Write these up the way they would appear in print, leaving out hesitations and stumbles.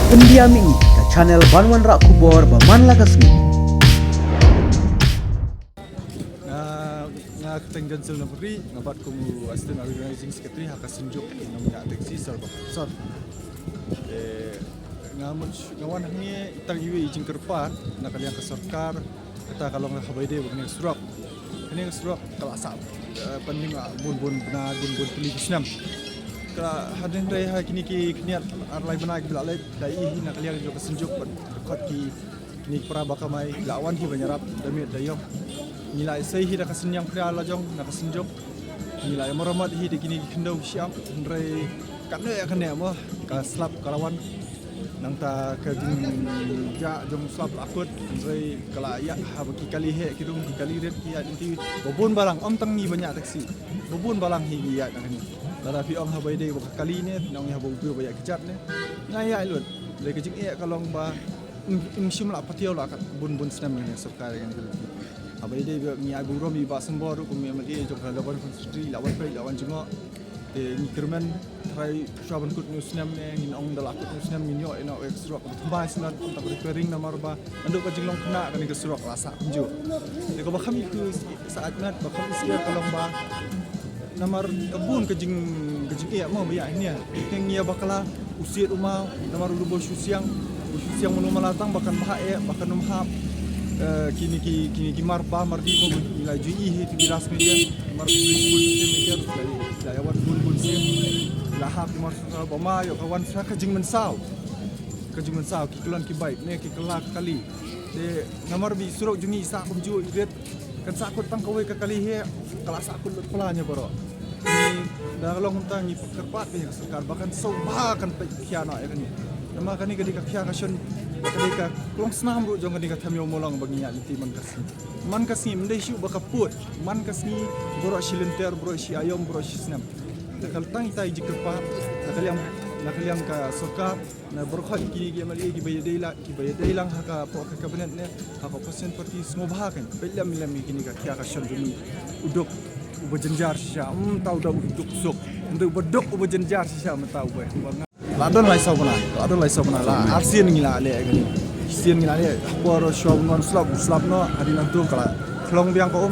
Pendiami ke channel Banwan Rak Kubor Baman Lakasmi. Nga keteng Jansel Nabri ngabat kumu assistant organizing secretary hakasunjuk namanya teksi serba sor. Ngawan hanya itang iwi ijin kerpan nak kalian ke sarkar kata kalau nak habaide begini surak. Ini surak kelasap panding bun benar bun televisam. Kalau hadin raya kini kini arlai benar bila alai dai nak kalian juga kesunjuk dekat kini peraba kamai lawan ki banyarap damit dayong. Nilai saya hidup kesenyang pria lajong nak kesenjok nilai meramat hidup kini kendau siap hendrai karena ya kena mah keslap kalawan nang ta kejing ja jom slap akut hendrai kalayak habaki kali he kidung kali red ki nanti bobon barang om tangi banyak taksi bobon barang hi ya nak ni tetapi om habai dei kali ni nang ya bobu banyak kejat ni ngaya lut le kejing kalong ba sim la patiau la kat bun senam ni sarkar kan abai dei ni abu rom iba sembor ku me mali jong lawan konstri lawan pe lawan jungo ni kerman try shaban kut news nam ne ngin ong dala kut news nam minyo eno extra ku tambah sinan tak repairing na marba ando ka jinglong kena kan ke surok rasa kunju de ko bakham ku saat nat bakham isia kalong ba namar bun ke jing mo ya ni yang ia bakala usiat umau namar ulu bos siang mulu malatang bahkan bahkan umhap kini marpa mardi mo nilai jui itu di last media mardi bul media dari awal bul sim lahap di marsa bama yo kawan sa kajing mensau ki kelon ki baik ne ki kelak kali de namar bi surok jungi sa kum ju iret kan sa akut tang kawai ka kali he kala sa akut lut pelanya boro ni dah long tang ni kerpat ni sekar bahkan so bahkan kiana ya kan nama kan ni ka kiana shon kadika klong snam ru jong kadika thamyo molong baginya liti man kasi mendai shu bakaput man kasi boro silenter boro si ayom boro si snam takal tang itai jikpa nakaliam ka soka na boro khot ki mali ki bayadei lang haka po ka kabinet ne haka persen parti smobha kan pelam kini ka kya ka shon jumi udok ubajenjar sha tau da udok sok nduk bedok ubajenjar sha mentau ba Ladon lai sabana la arsian ngila le agani sian ngila le boro show non slap no hari nantu kala klong biang ko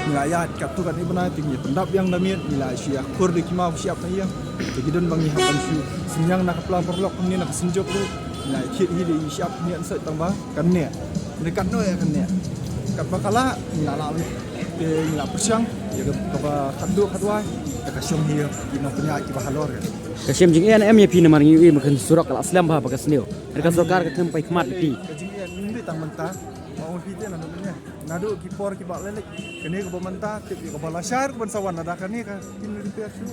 ngila ya katu kan ibna tinggi pendap yang damit ngila sia kur di kimau siap na iya jadi bangi hapan su senyang nak pelang perlok ni nak senjok tu ngila khit hi siap ni an sai tamba kan ne dekat no ya kan ne kat bakala ngila la ngila persiang ya ka khadu khadwai ka syom hi ina punya ki bahalor kan Kasim jing en ya pi namar ngi makan surak al aslam ba bagas neo. Mereka sarkar ke tempai khmat pi. Kajing en ni tang mentah mau hi dia namanya. Nadu ki por ki bak lelek. Kene ko mentah ki ko balasar ko sawan ada kan ni ka kin ni pe su.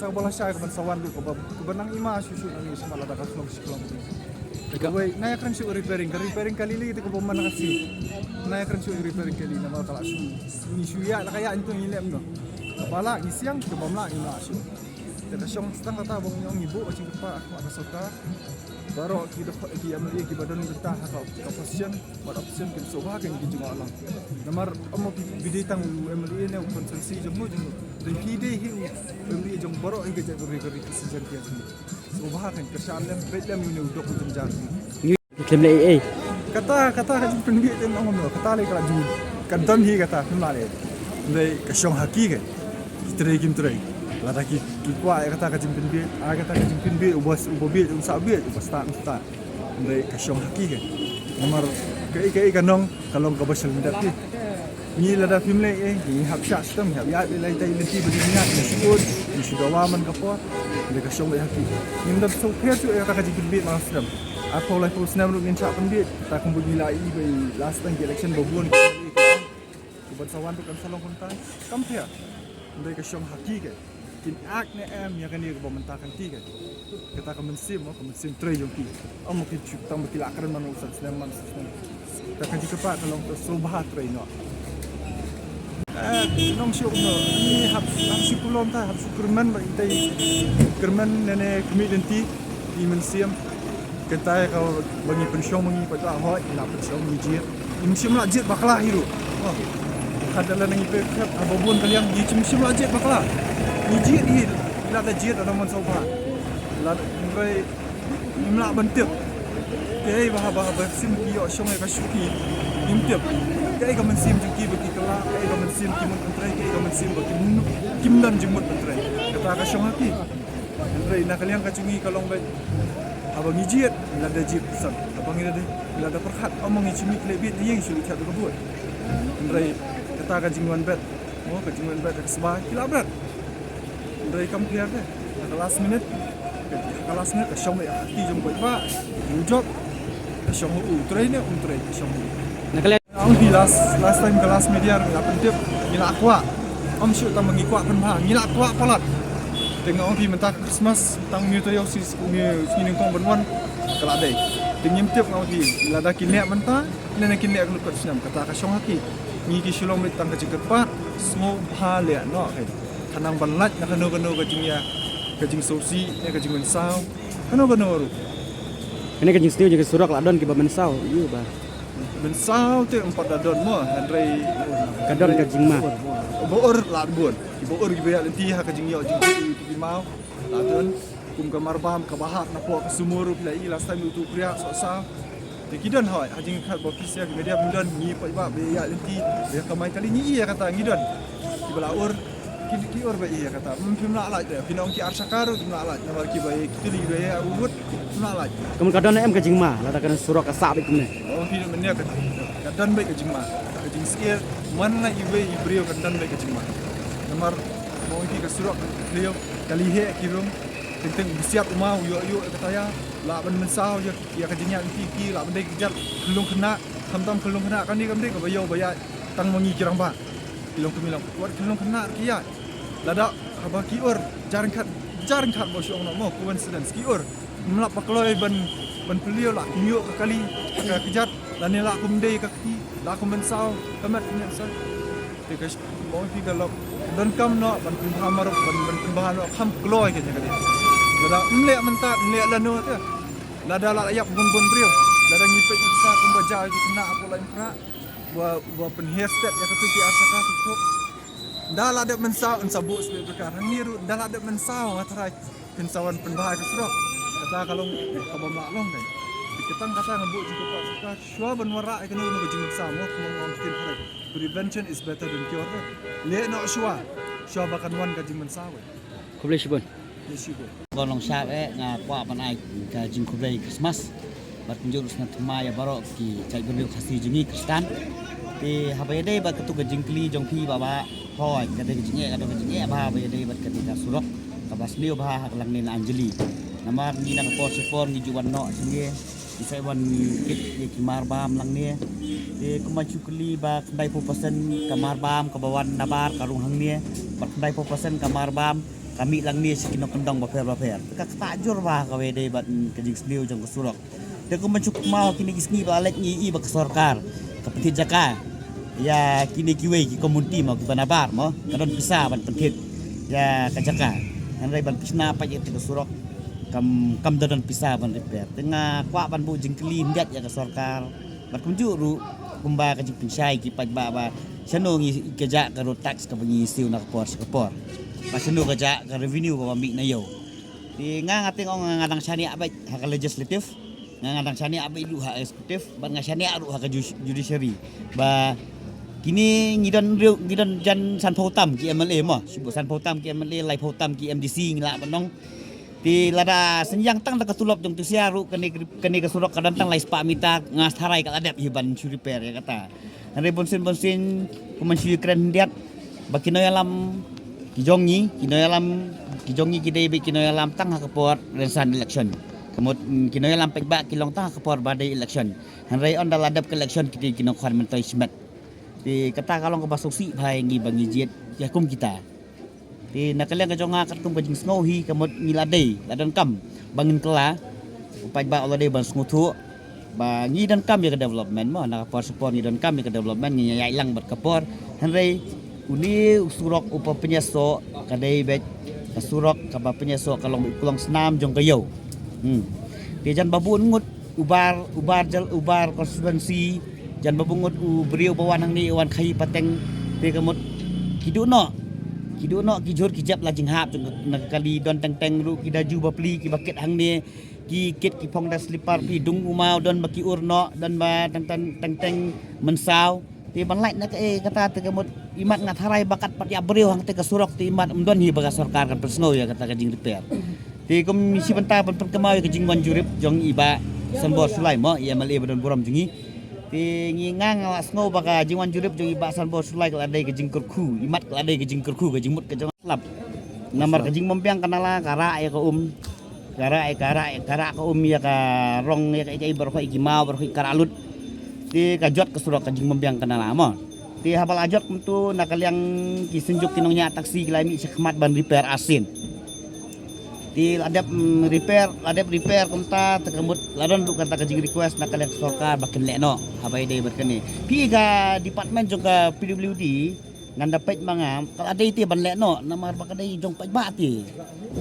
Sa balasar ko sawan du ko benang ima susu ni semal ada ka slong siklong. Kawai naya kan su repairing kali li ko mana kasi. Naya kan su repairing kali nama kala su. Ni su ya kaya itu ni lem no. Kepala ni siang ke bamla ima su. Kita syong setang kata bang yang ibu macam apa ada soka baru kita ambil ki badan kita atau kapasian buat option kita soba kan kita juga alam nomor video tang ambil ini konsensi jemu dan video ini ambil jemu baru ini kita beri season kita soba kan kesalam belam ini udah untuk jalan Klaim le kata kan penbit dan ngomong kata le kalau jum kan tam hi kata kemana le kesyong haki kan kita try lada ki kuat kata ka jimpin bi ubas ubobi sabit ubas tak ndai ka syong haki ke nomor kai kanong kalong ka basal midati ni lada film le ni hab sha system hab ya lai tai lenti badinya ni sud ni sudawaman ka po ndai ka syong le haki ni ndam so phe tu ka jimpin bi ma system apa lai po snam ru min cha pun bi ta kum bu nilai bai last time election bobun ki bansawan tu kan salong kontan kam phe ndai ka syong haki ke kin ak ne ya kan ni ko mentahkan tiga kita ka mensim tray yung ki mo ki tang bakila karan man usat sleman ta kan dikapat kalong to subha tray no nong syuk no ni hab sikulom ta hab sukurman ba itay kerman nene community di mensim kita ka bagi pensyong mangi pa ta ho ila pensyong ni jir imsim la jir bakla hiru kadala nang ipe abobon kaliang di imsim la jir bakla Nijit ni, ila dah jit ada man sofa. Ila ngai imla bentuk. cái bah sim ki yo shong ka shuki nim tep cái ga man sim jki ba ki kala cái ga man sim ki mun antrai cái ga man sim ba ki mun kim dan jumut antrai kata ka shong ki antrai na kalian ka cungi kalong ba abang ijiat la da jip san abang ida deh la da perkhat omong ichimi klebit yang suli khat ka buat antrai kata ka jingwan bet mo ka jingwan bet ka sba kila berat antrai kam clear deh last minute ka shong ba ti jum ba ba ujok ka shong trai ne trai ka shong Nakalian ang last time kelas media ngapen tip ngila akwa om syu tam ngikwa kan ba ngila akwa palat tengok om pi mentak Christmas tang mi toyo si ni kong benwan kala dai tengim tip ngau pi la da kin nek menta nen kin nek lut snam kata ka shong haki ngi ki shulom mit tang ka jingkat pat smo bha le no kai kanang banlat na kano ka jingya ka jing sosi ne ka jing men sao kano ru ini kan jing juga surak ladon ki ba mensau iya ba men sao te empat dadon mo handrai kadon ka jing ma boor la buon boor gi be lenti ha ka jing yo jing ki mau la don kum kamar bam ka bahak na po sumur plai last time tu priya so sa te kidan hoi ha jing khat bo kisia ki media mundan ni pa ba be ya lenti be kamai kali ni iya kata ngidon ki balaur ki or ba iya kata mungkin la la de pinong ki arsakar na la na ki ba ki li be ya urut na la kemun kadon em ka jing ma la da kan surak ka sa kumne oh ki men ne ka dan baik ke jingma ke jing skill mana ibe ibrio ka dan baik ke jingma namar mau ki ka surak beliau kali he kirum tentang siap mau yo kata ya la ben mensau ya ka jingnya ki la ben dai kejar kelung kena tam kelung kena kan ni ka bayo baya tang mangi kirang ba kelung kemilang kuat kelung kena kiya lada apa ki or jarang kat bo syong mo coincidence ki or melap pakloi ban beliau lah nyuk kali ka kejar dan ni lah kumde kaki lah kumensau kamat ni sal tiga mau tiga lok dan kam no ban kumhamar ban kumbahan no kam kloi ke jadi lada mlek mentat mlek lano tu lada la ayak bun brio lada ngipet sa kumbaja ki kena apa lain pra wa pen hairstep ya kata ki asaka tutup dah la de mensau en sabuk sebagai perkara ni ru dah la de mensau atarai pensawan penbahai ke serok kata kalau kabam long dai kita kata ngebuk juga pak kita syua benwara ikan nu kejing sama ngomong tin hari prevention is better than cure le no syua bakan wan kejing mensawe ko boleh sibon yes you go Golong syab nga kwa panai ka jing kublai Christmas bat menjurus na tumaya barok ki cai beliau khasi jingi Kristen ti habai dai bat ketu ka jing kli jong pi baba hoi ka dai jingi ka dai jingi ba habai dai bat ketika surok ka bas liu ba hak lang nin Anjeli namar ni nak por sepor ni juwan no singe isai wan kit ye kimar bam lang ni ti kumaju kli ba kendai popasen kamar bam ka bawan nabar karung hang ni bat kendai popasen kamar bam kami lang ni sikino kendong ba fer ka tajur ba ka we dai bat kejing sliu jong surok de kumaju mau kini gisni ba lek ni i ba sorkar ka pentit jaka ya kini kiwe ki komuniti mau ki banabar mo kadon pisa ban pentit ya ka jaka andai ban pisna pa ye ke surok kam dadon pisa ban repair tengah kwa ban bu jingkli ndiat ya ka sorkar bat kunju ru kumba ka jing pinsai ki paj ba sano ngi keja ka ro tax ka bangi siu na por pa sano keja ka revenue ka mi na yo ti nga ngating ong ngadang sani abay ha legislative nga ngadang sani abay lu ha executive ban nga sani aru ha judiciary ba kini ngidon jan san photam ki MLA mo sibu san photam ki MLA lai photam ki MDC ngila banong ti lada senyang tang ta katulop jong tu siaru kani ka surok kadantang lai spa mita ngas harai ka adap hiban su repair ya kata andre bonsin kuman su kren diat bakino yalam kijongi kidai be kino yalam tang ha kapor rensan election kemut kino yalam pekba kilong tang ha kapor badai election andre on dal adap ke election kiti kino khwan mentoi smet ti kata kalong ka basuksi bhai ngi bangi jet ya kum kita ti nakalian ka jonga kat kum kajing sngohi kamot ngiladai ladan kam bangin kela upai ba olade ban sngutu ba ngi dan kam ya ke development mo na kapor support ngi dan kam ya ke development ngi ya ilang bat kapor hanrei uni surok upa penyaso kadai bet surok ka ba penyaso kalong kulong senam jong kayo ti jan babun ngut ubar konstituensi jan babungut beriau bawan hang ni wan khai pateng te kamot Kidu no ki jur ki jap la jing hap nak kali don teng ru ki daju bapli ki baket hang ni ki kit ki phong da slipper pi dung umau don baki urno don ba teng mensau ti ban lai nak kata te kemut imat ngat harai bakat pat ya breu hang te ka surok ti imat umdon hi baga sarkar kan persno ya kata ka jing repair ti komisi benta ban perkemau ka jing wan jurip jong iba sanbor sulai mo ya mali badon buram jingi ti ngingang awas ngo baga jing wan jurip jong iba sanbor sulai ka adai ka jing kurku imat ka adai ka jing kurku ka jing mut ka jong lap namar ka jing mompiang kanala kara ya ka kara ka ya ka rong ya ka ibar ko ikimau bar ko karalut ti kajot ke surok kajing membiang kenal lama ti habal ajot tu nakaliang kisenjuk kinongnya taksi kilami sekhmat ban repair asin ti adep repair kumta tekembut ladon tu kata kajing request nakaliang sorkar bakin lekno habai dei berkene pi ga department juga PWD ngan dapat mangam kalau ada itu ban lekno namar bakadai jong pajba ti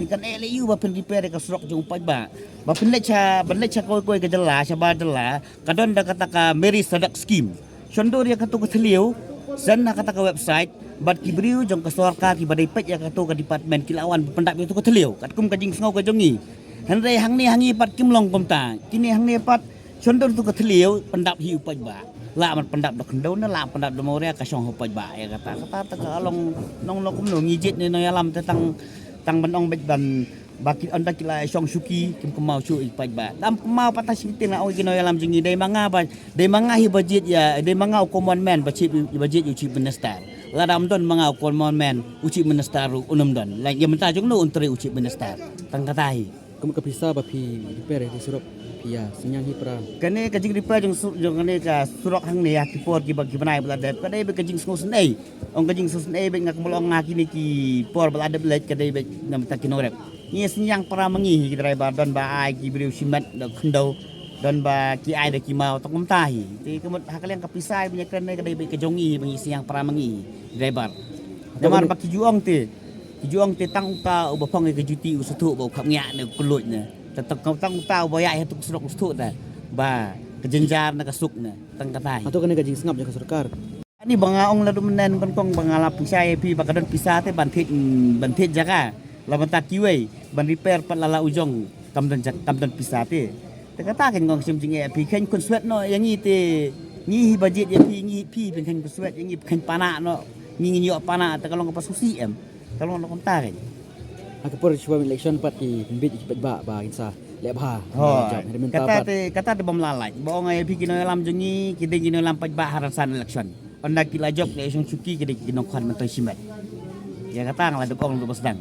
kan LU bapin repair ka surok jong pajba bapin lecha koi ka jela saba jela kadon da kata ka Mary Sadak scheme sondor ya katu ka theliu san na kata ka website bat kibriu jong ka sorkar ki badai pet ya katu ka department kilawan pendap itu ka theliu katkum ka jing sngo ka jongi hanrei hangi pat kimlong komta kini hangni pat sondor tu ka theliu pendap hi pajba la man pendap dok ndau na la pendap do moria ka song hopaj ba ya kata ta along nong kum no ngijit ni no yalam tang banong bet ban bakit anda kila song suki kim kemau su ipaj ba tam kemau patah sitin na oi kino yalam jingi dai manga hi budget ya dai manga common man budget uci minister la dam don manga common man uci minister unum don la ya menta jong no untri uci minister tang katai kamu kepisa bapi repair di surok ya senyang hi pra kane kajing repair jong kane ka surok hang ne ya kipor ki bagi banai beladep kadai be kajing sngo senai ong kajing senai be ngak bolong ngaki ni ki por beladep let kadai be nam takinorep ni senyang para mengi ki driver don ba ai ki briu simat do kendo don ba ki ai de ki mau takum tahi ti kemut hakaliang kapisai punya kane kadai be kejongi mengi senyang para mengi driver jamar baki juong ti tang ta ubapong ke juti usutu bo khap nya ne kulut ne tetap kau tahu boyak itu surok ustut dah, ba kejenjar nak kasuk na tang katai. Atau kena kajing sengap jaga sarkar. Ini bangaong ladu menen kong bangalap pisai pi bakadon pisah te bantit jaga. Lawan takiwe ban repair pat lala ujong kamdon pisah te. Tekata kan ngong simjing pi kan kun sweat no yang ite ngi budget ya pi ben kan sweat yang kan pana no ngi nyok pana te kalong pas susi em. Kalong no konta kan. Aku pun cuba election pat ki bit ki ba insa lebha kata te bom lalai bo ngai pi kino lam jungi kide kino lam pat ba harasan election onda kila jok le song chuki kide kino khan man toy simet ya kata ngala dukong lu basdang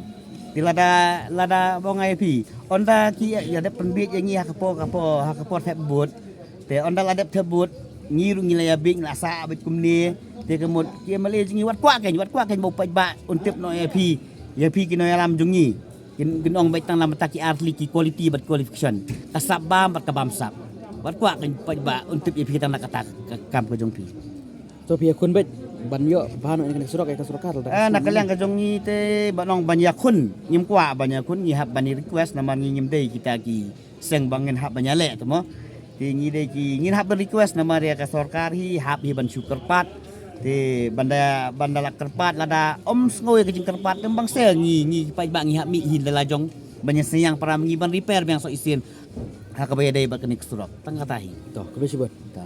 lada bo ngai pi onda ki ya de penbit yang ngi hakapo tap bot te onda ladap tap bot ngiru ngila ya bing la sa bit kumni te kemut ki male jungi wat kwa ken bo pat ba untip no ya pi kino yalam jungi ginong baitang lam taki arli ki quality but qualification kasabam bat kabamsap wat kwa kan ba untuk ya pi kita nak kata kam ko jongpi so pi kun bet banyo bahano ini surok ka surokar nakaliang ka jongi te banong banyakun nyim kwa banyakun ngi hab bani request naman ngim dei kita ki seng bangin hab banyale to mo ti ngi dei ki ngin hab request nama dia ka sorkar hi hab hi ban syukur pat ti banda lak kerpat lada om ngoi kejing kerpat tembang sel ngi pai bang ngi hak mi hin la jong banyak senyang para mengiban repair yang so isin hakabaya dai ba kenik surok tang katahi toh kebe sibot ta